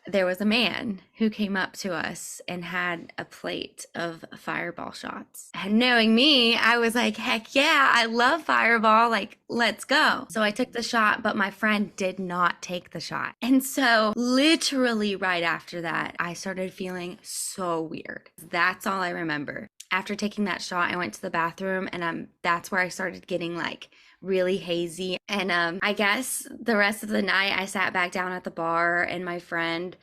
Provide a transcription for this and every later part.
there was a man who came up to us and had a plate of fireball shots. And knowing me, I was like, heck yeah, I love fireball. Like, let's go. So I took the shot, but my friend did not take the shot. And so, literally, right after that, I started feeling so weird. That's all I remember. After taking that shot, I went to the bathroom and that's where I started getting like really hazy. And I guess the rest of the night I sat back down at the bar and my friend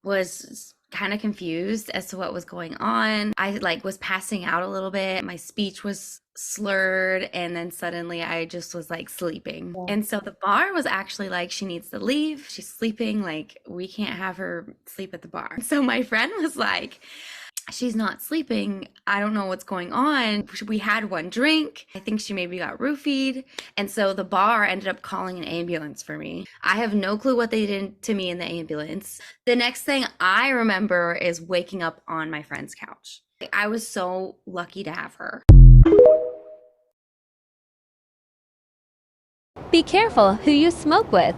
was kind of confused as to what was going on. I like was passing out a little bit. My speech was slurred and then suddenly I just was like sleeping. And so the bar was actually like she needs to leave. She's sleeping, like we can't have her sleep at the bar. So my friend was like, she's not sleeping. I don't know what's going on. We had one drink. I think she maybe got roofied. And so the bar ended up calling an ambulance for me. I have no clue what they did to me in the ambulance. The next thing I remember is waking up on my friend's couch. I was so lucky to have her. Be careful who you smoke with.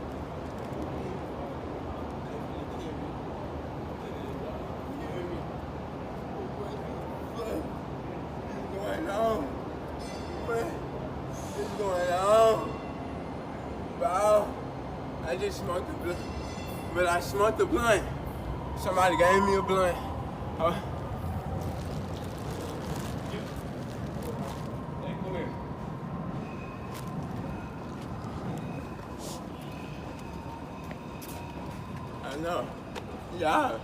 I just smoked the blunt, but I smoked the blunt. Somebody gave me a blunt. I know. Y'all,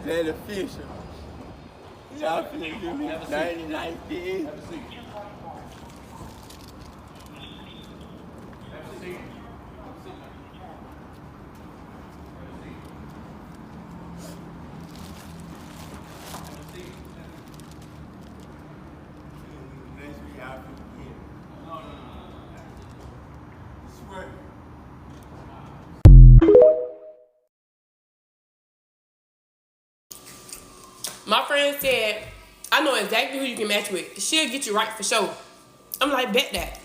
they're the fish. Y'all finna give me 90-19. Have a seat. My friend said, I know exactly who you can match with. She'll get you right for sure. I'm like, bet that.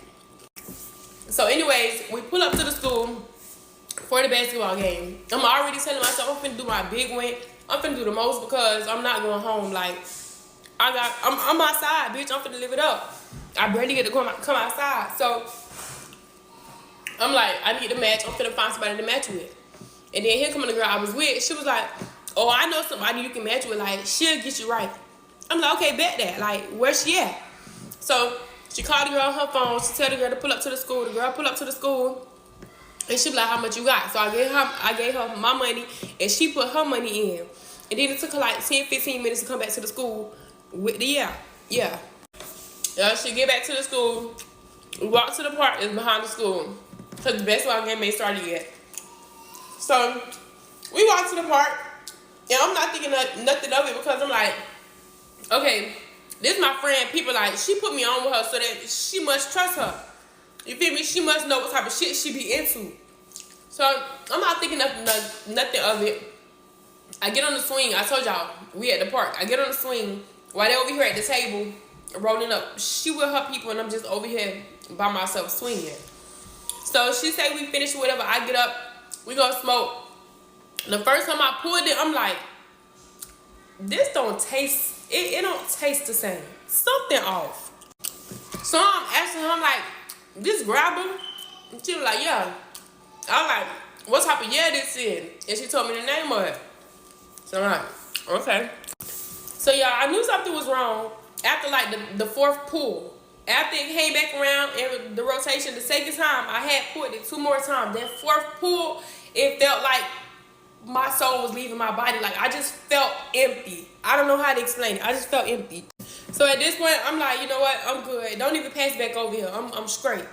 So anyways, we pull up to the school for the basketball game. I'm already telling myself I'm finna do my big win. I'm finna do the most because I'm not going home. Like, I'm outside, bitch. I'm finna live it up. I barely get to come outside. So I'm like, I need to match. I'm finna find somebody to match with. And then here coming the girl I was with. She was like, oh, I know somebody you can match with. Like, she'll get you right. I'm like, okay, bet that. Like, where's she at? So she called the girl on her phone. She told the girl to pull up to the school. The girl pull up to the school. And she be like, how much you got? So I gave her my money. And she put her money in. And then it took her like 10-15 minutes to come back to the school with the Yeah. She get back to the school. We walk to the park. It's behind the school. Because the basketball game ain't started yet. So we walk to the park. And I'm not thinking nothing of it because I'm like, okay, this is my friend. People like, she put me on with her so that she must trust her. You feel me? She must know what type of shit she be into. So I'm not thinking nothing of it. I get on the swing. I told y'all, we at the park. I get on the swing while they over here at the table rolling up. She with her people and I'm just over here by myself swinging. So she say we finish whatever. I get up. We gonna smoke. The first time I pulled it, I'm like, this don't taste, it don't taste the same. Something off. So I'm asking her, I'm like, this grabber? And she was like, yeah. I'm like, what type of yeah this is? And she told me the name of it. So I'm like, okay. So yeah, I knew something was wrong after like the fourth pull. After it came back around and the rotation, the second time, I had pulled it 2 more times. That fourth pull, it felt like my soul was leaving my body. Like, I just felt empty. I don't know how to explain it. I just felt empty. So at this point, I'm like, you know what? I'm good. Don't even pass back over here. I'm straight.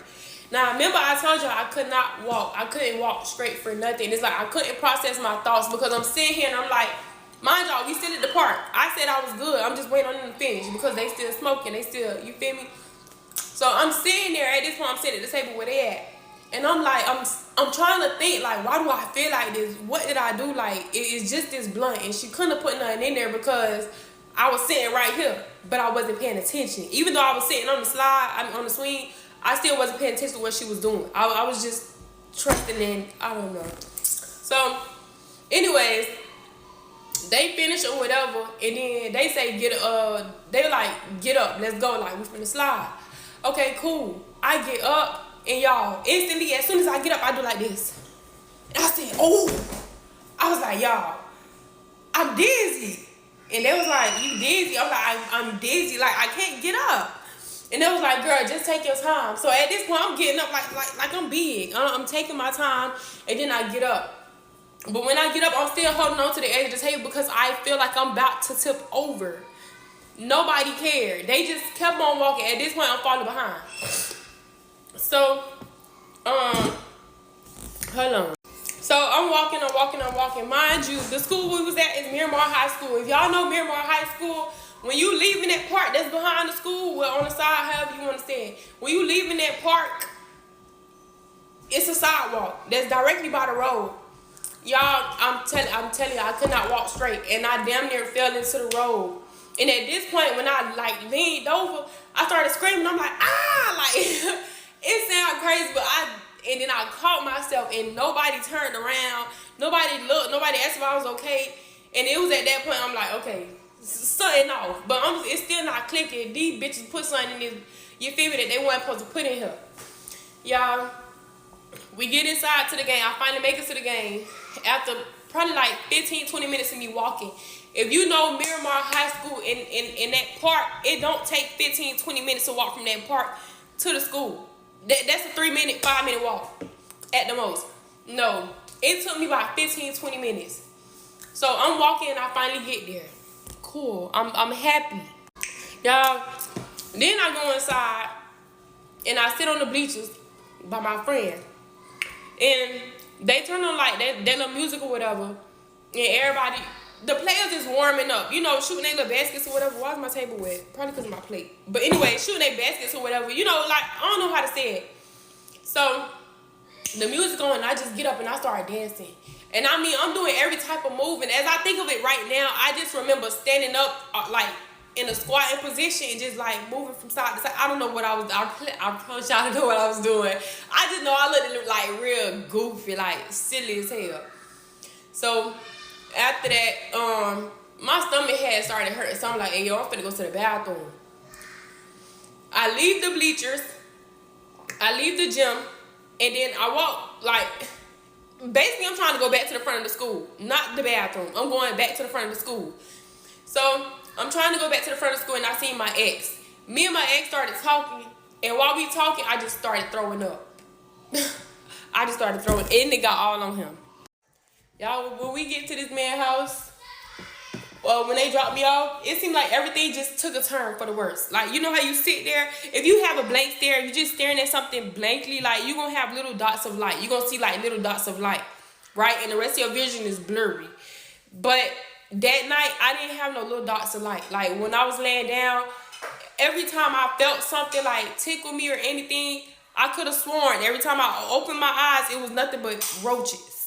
Now, remember I told you I could not walk. I couldn't walk straight for nothing. It's like I couldn't process my thoughts because I'm sitting here and I'm like, mind y'all, we still at the park. I said I was good. I'm just waiting on them to finish because they still smoking. They still, you feel me? So I'm sitting there. At this point, I'm sitting at the table where they at. And I'm like, I'm trying to think, like, why do I feel like this? What did I do? Like, it's just this blunt. And she couldn't have put nothing in there because I was sitting right here, but I wasn't paying attention. Even though I was sitting on the slide, on the swing, I still wasn't paying attention to what she was doing. I was just trusting in, I don't know. So, anyways, They finish or whatever, and then they say they like get up, let's go, like we finna slide. Okay, cool. I get up, and y'all instantly as soon as I get up, I do like this, and I said, oh, I was like, y'all, I'm dizzy, and they was like, you dizzy? I'm like, I'm dizzy, like I can't get up. And they was like, girl, just take your time. So at this point, I'm getting up like I'm big. I'm taking my time, and then I get up. But when I get up, I'm still holding on to the edge of the table because I feel like I'm about to tip over. Nobody cared. They just kept on walking. At this point, I'm falling behind. So, hold on. So I'm walking. Mind you, the school we was at is Miramar High School. If y'all know Miramar High School, when you leaving that park that's behind the school, well, on the side, however you want to say it, when you leaving that park, it's a sidewalk that's directly by the road. Y'all, I'm telling you, I could not walk straight, and I damn near fell into the road. And at this point, when I like leaned over, I started screaming. I'm like, ah, like it sounds crazy, but and then I caught myself, and nobody turned around, nobody looked, nobody asked if I was okay. And it was at that point I'm like, okay, something off, but it's still not clicking. These bitches put something in this, you feel me, that they weren't supposed to put in here. Y'all, we get inside to the game. I finally make it to the game after probably like 15-20 minutes of me walking. If you know Miramar High School in that park, it don't take 15-20 minutes to walk from that park to the school. That's a 5-minute walk at the most. No, it took me about 15-20 minutes. So I'm walking and I finally get there. Cool, I'm happy. Y'all, then I go inside and I sit on the bleachers by my friend. And they turn on like that little music or whatever, and everybody, the players is warming up, you know, shooting their little baskets or whatever. Why is my table wet? Probably because of my plate. But anyway, shooting their baskets or whatever, you know, like, I don't know how to say it. So the music on, and I just get up and I start dancing. And I mean, I'm doing every type of move, and as I think of it right now, I just remember standing up like in a squatting position and just like moving from side to side. I don't know what I was, I promise y'all to know what I was doing. I just know I looked like real goofy, like silly as hell. So after that, my stomach had started hurting, so I'm like, hey, yo, I'm finna go to the bathroom. I leave the bleachers, I leave the gym, and then I walk, like, basically I'm trying to go back to the front of the school, not the bathroom. I'm going back to the front of the school. So I'm trying to go back to the front of the school, and I seen my ex. Me and my ex started talking, and while we talking, I just started throwing up. I just started throwing, and it got all on him. Y'all, when we get to this man's house, when they dropped me off, it seemed like everything just took a turn for the worse. Like, you know how you sit there, if you have a blank stare, you're just staring at something blankly, like, you're gonna have little dots of light. You're gonna see like little dots of light, right? And the rest of your vision is blurry. But that night, I didn't have no little dots of light. Like, when I was laying down, every time I felt something like tickle me or anything, I could have sworn every time I opened my eyes, it was nothing but roaches.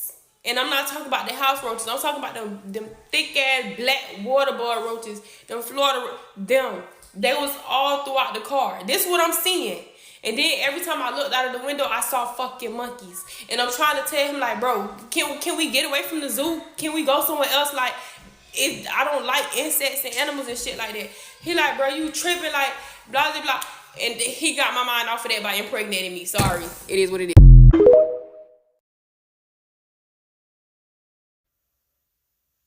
And I'm not talking about the house roaches. I'm talking about them thick-ass black water board roaches, them Florida, them. They was all throughout the car. This is what I'm seeing. And then every time I looked out of the window, I saw fucking monkeys. And I'm trying to tell him, like, bro, can we get away from the zoo? Can we go somewhere else? Like, I don't like insects and animals and shit like that. He like, bro, you tripping, like, blah, blah, blah. And he got my mind off of that by impregnating me. Sorry. It is what it is.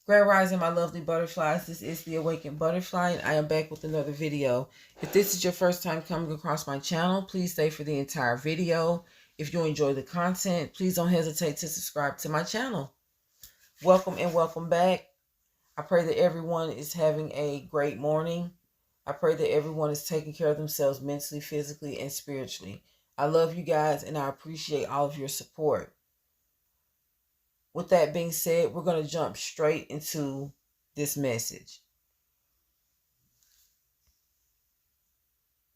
Grand Rising, my lovely butterflies. This is the Awakened Butterfly, and I am back with another video. If this is your first time coming across my channel, please stay for the entire video. If you enjoy the content, please don't hesitate to subscribe to my channel. Welcome and welcome back. I pray that everyone is having a great morning. I pray that everyone is taking care of themselves mentally, physically, and spiritually. I love you guys, and I appreciate all of your support. With that being said, we're going to jump straight into this message.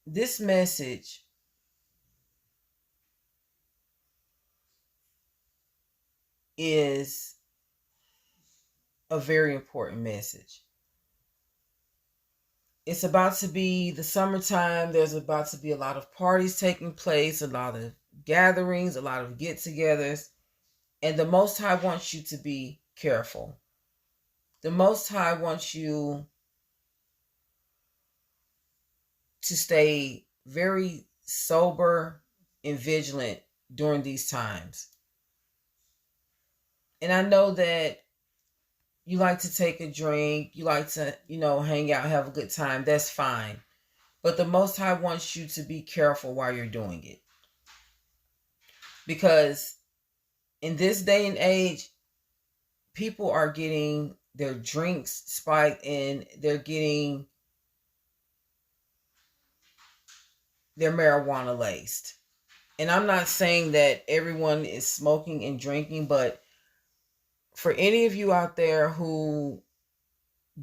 This message is a very important message. It's about to be the summertime. There's about to be a lot of parties taking place, a lot of gatherings, a lot of get-togethers. And the Most High wants you to be careful. The Most High wants you to stay very sober and vigilant during these times. And I know that you like to take a drink, you like to, hang out, have a good time. That's fine. But the Most High wants you to be careful while you're doing it. Because in this day and age, people are getting their drinks spiked and they're getting their marijuana laced. And I'm not saying that everyone is smoking and drinking, but for any of you out there who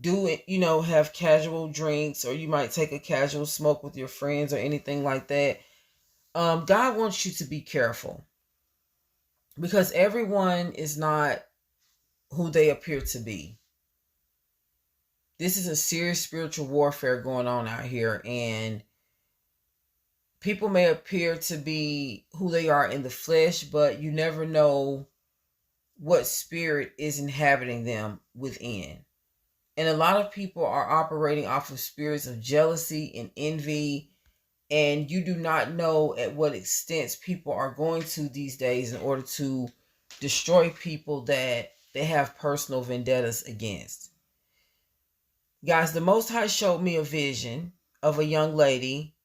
do, have casual drinks, or you might take a casual smoke with your friends or anything like that, God wants you to be careful, because everyone is not who they appear to be. This is a serious spiritual warfare going on out here, and people may appear to be who they are in the flesh, but you never know what spirit is inhabiting them within. And a lot of people are operating off of spirits of jealousy and envy, and you do not know at what extents people are going to these days in order to destroy people that they have personal vendettas against. Guys, the Most High showed me a vision of a young lady.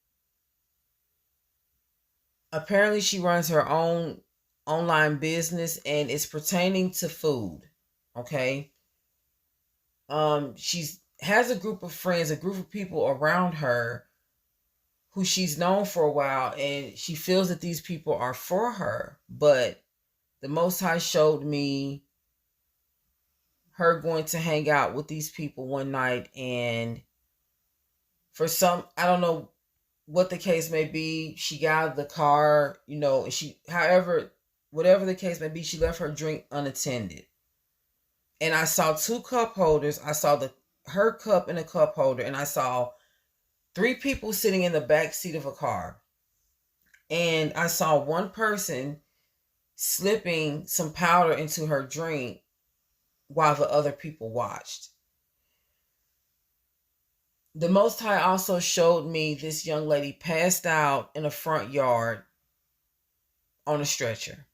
Apparently she runs her own online business, and it's pertaining to food. Okay. She has a group of friends, a group of people around her who she's known for a while, and she feels that these people are for her. But the Most High showed me her going to hang out with these people one night, and for some, I don't know what the case may be, she got out of the car, whatever the case may be, she left her drink unattended. And I saw 2 cup holders. I saw her cup and a cup holder, and I saw 3 people sitting in the back seat of a car. And I saw one person slipping some powder into her drink while the other people watched. The Most High also showed me this young lady passed out in a front yard on a stretcher.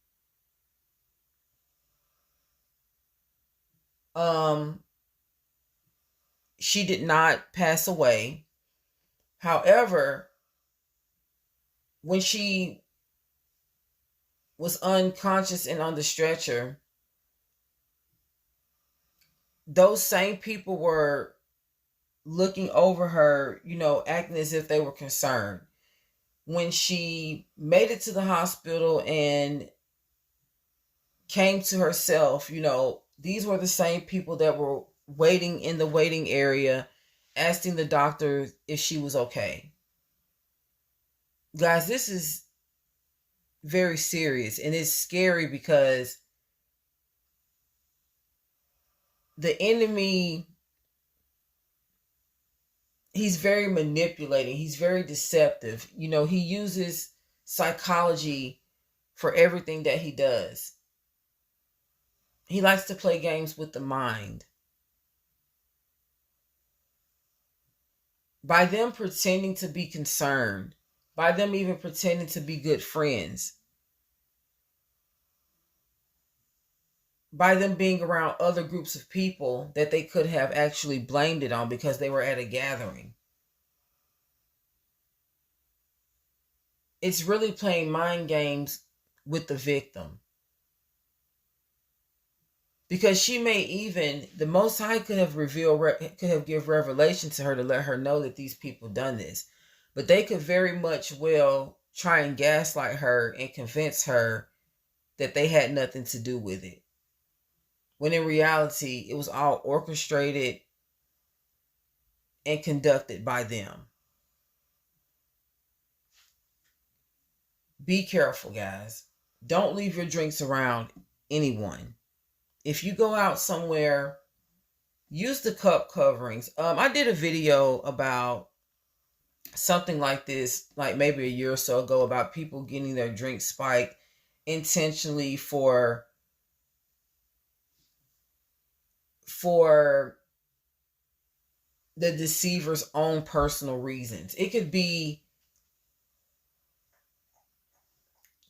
She did not pass away. However, when she was unconscious and on the stretcher, those same people were looking over her, acting as if they were concerned. When she made it to the hospital and came to herself, these were the same people that were waiting in the waiting area, asking the doctor if she was okay. Guys, this is very serious, and it's scary because the enemy, he's very manipulating. He's very deceptive. He uses psychology for everything that he does. He likes to play games with the mind. By them pretending to be concerned, by them even pretending to be good friends, by them being around other groups of people that they could have actually blamed it on because they were at a gathering. It's really playing mind games with the victim. Because she may even, the Most High could have give revelation to her to let her know that these people done this. But they could very much well try and gaslight her and convince her that they had nothing to do with it. When in reality, it was all orchestrated and conducted by them. Be careful, guys. Don't leave your drinks around anyone. If you go out somewhere, use the cup coverings. I did a video about something like this, like maybe a year or so ago, about people getting their drinks spiked intentionally for for the deceiver's own personal reasons. It could be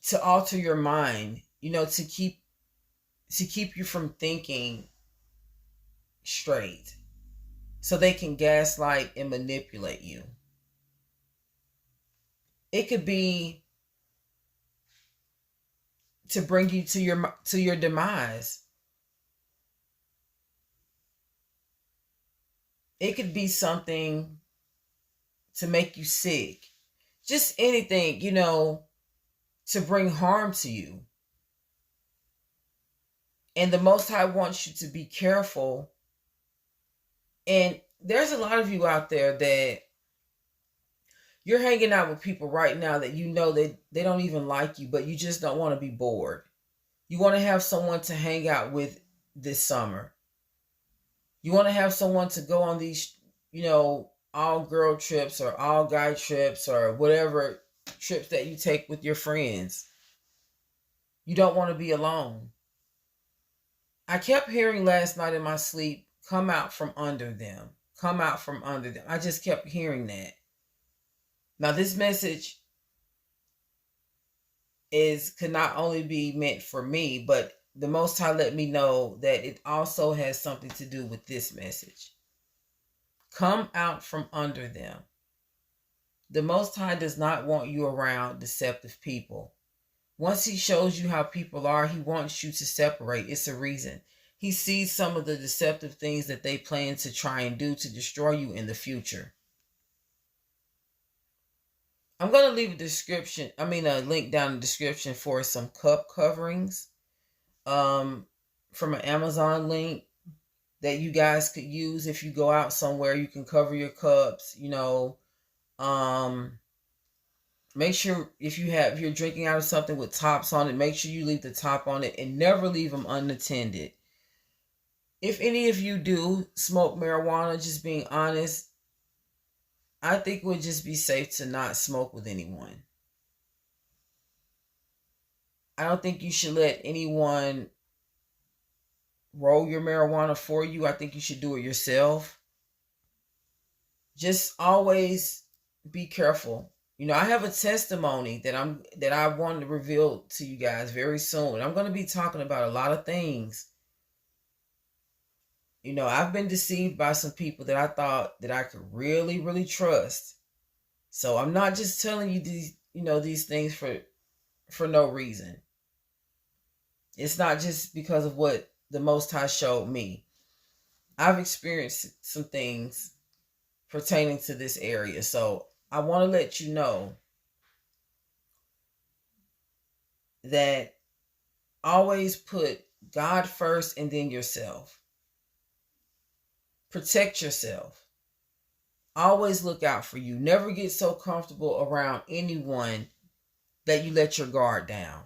to alter your mind, to keep you from thinking straight, so they can gaslight and manipulate you. It could be to bring you to your demise. It could be something to make you sick. Just anything, to bring harm to you. And the Most High wants you to be careful. And there's a lot of you out there that you're hanging out with people right now that they don't even like you, but you just don't want to be bored. You want to have someone to hang out with this summer. You want to have someone to go on these, all girl trips or all guy trips or whatever trips that you take with your friends. You don't want to be alone. I kept hearing last night in my sleep, come out from under them. Come out from under them. I just kept hearing that. Now, this message could not only be meant for me, but the Most High let me know that it also has something to do with this message. Come out from under them. The Most High does not want you around deceptive people. Once he shows you how people are, he wants you to separate. It's a reason. He sees some of the deceptive things that they plan to try and do to destroy you in the future. I'm going to leave a link down in the description for some cup coverings from an Amazon link that you guys could use if you go out somewhere. You can cover your cups, make sure if you're drinking out of something with tops on it, make sure you leave the top on it and never leave them unattended. If any of you do smoke marijuana, just being honest, I think it would just be safe to not smoke with anyone. I don't think you should let anyone roll your marijuana for you. I think you should do it yourself. Just always be careful. I have a testimony that I want to reveal to you guys very soon. I'm going to be talking about a lot of things. I've been deceived by some people that I thought that I could really, really trust. So I'm not just telling you these things for no reason. It's not just because of what the Most High showed me. I've experienced some things pertaining to this area. So I want to let you know that always put God first and then yourself. Protect yourself. Always look out for you. Never get so comfortable around anyone that you let your guard down,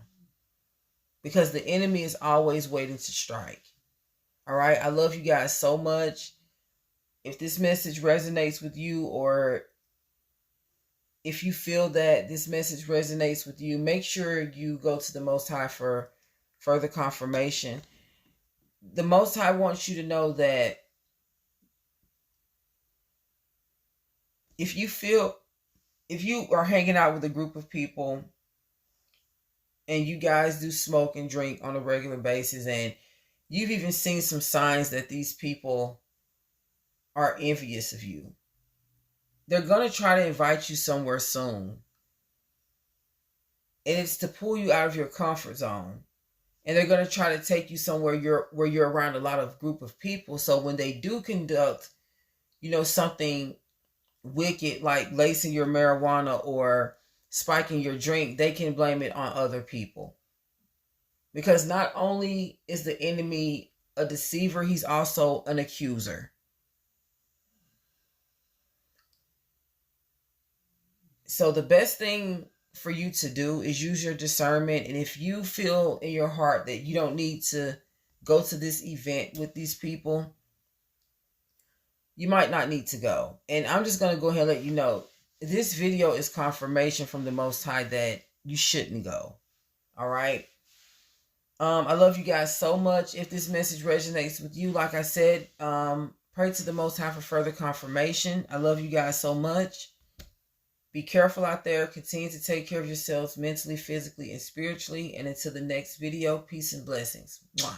because the enemy is always waiting to strike. All right. I love you guys so much. If this message resonates with you, or if you feel that this message resonates with you, make sure you go to the Most High for further confirmation. The Most High wants you to know that if you are hanging out with a group of people and you guys do smoke and drink on a regular basis, and you've even seen some signs that these people are envious of you, they're going to try to invite you somewhere soon. And it's to pull you out of your comfort zone. And they're going to try to take you somewhere where you're around a lot of group of people. So when they do conduct, something wicked like lacing your marijuana or spiking your drink, they can blame it on other people. Because not only is the enemy a deceiver, he's also an accuser. So the best thing for you to do is use your discernment. And if you feel in your heart that you don't need to go to this event with these people, you might not need to go. And I'm just going to go ahead and let you know, this video is confirmation from the Most High that you shouldn't go. All right. I love you guys so much. If this message resonates with you, like I said, pray to the Most High for further confirmation. I love you guys so much. Be careful out there. Continue to take care of yourselves mentally, physically, and spiritually. And until the next video, peace and blessings. Mwah.